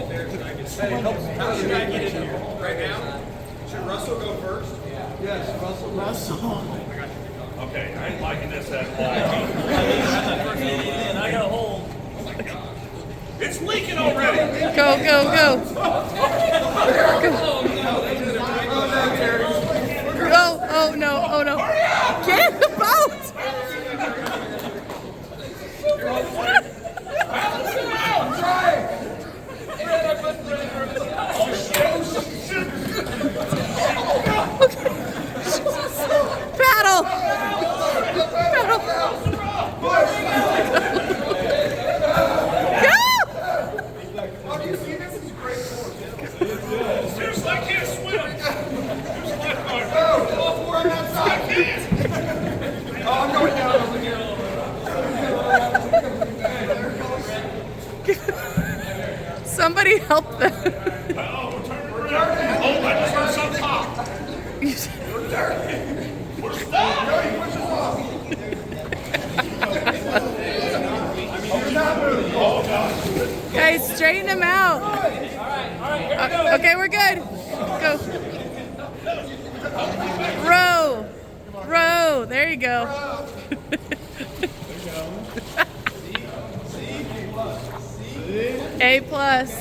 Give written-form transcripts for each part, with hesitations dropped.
How should I get in here? Right now? Should Russell go first? Yes, Russell. Okay, I ain't liking this at all. And I got a hold. It's leaking already. Go, go, go. Oh no, oh no. Get in the boat! Paddle! Paddle! Go! Seriously, I can't swim. I'm going down over here. Somebody help them. Oh, we're turning around. Oh, I just heard something pop. We're stuck. Oh, God. Guys, straighten him out. Okay, we're good. Go. Row. Row. There you go. A plus.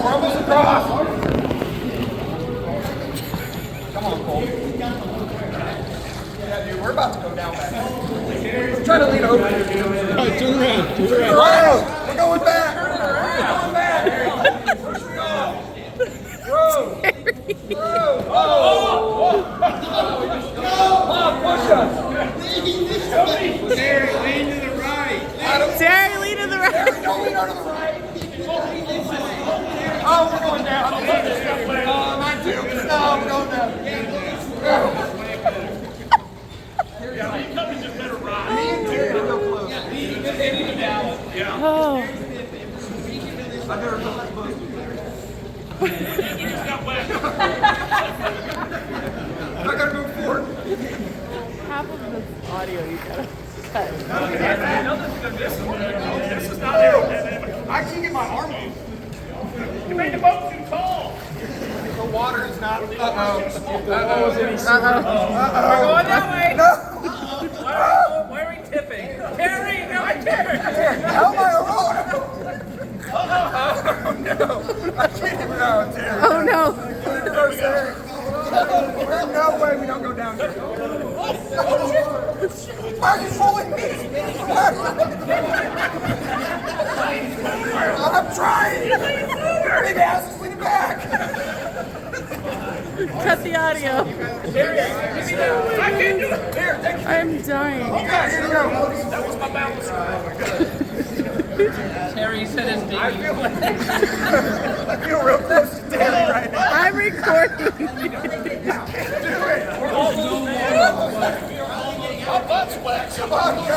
We're almost across. Come on, Cole. Yeah, dude, we're about to go down back. Let's try to lean over. All right, turn around. We're going back. We're going back. Push me off. Row. Push us. Terry, lean to the right. Terry, lean to the right. Don't lean over to the right. Oh, we're going down. Mine too. No, we're going down. Yeah, he coming just better ride. Me and Terry are real close. Yeah. Oh. I never felt that close. He just got wet. I gotta move forward. Half of this audio you gotta cut. This is not aerodynamic. I can't get my arm up. You made the boat too tall. The water is not. We're going that way. No. Why are we tipping? Terry, no, I Terry. How am I alone? Oh no. I can't even know, Terry. Oh no. There's no way we don't go down here. Why are you pulling me? I'm trying. Dirty ass is leaning back. Cut the audio. I can't do it. Here, take it. I'm dying. Okay, here we go. That was my balance. Terry said his name. I feel real close to Terry right now. I'm recording. Do it. My butt's wet. Come on, go.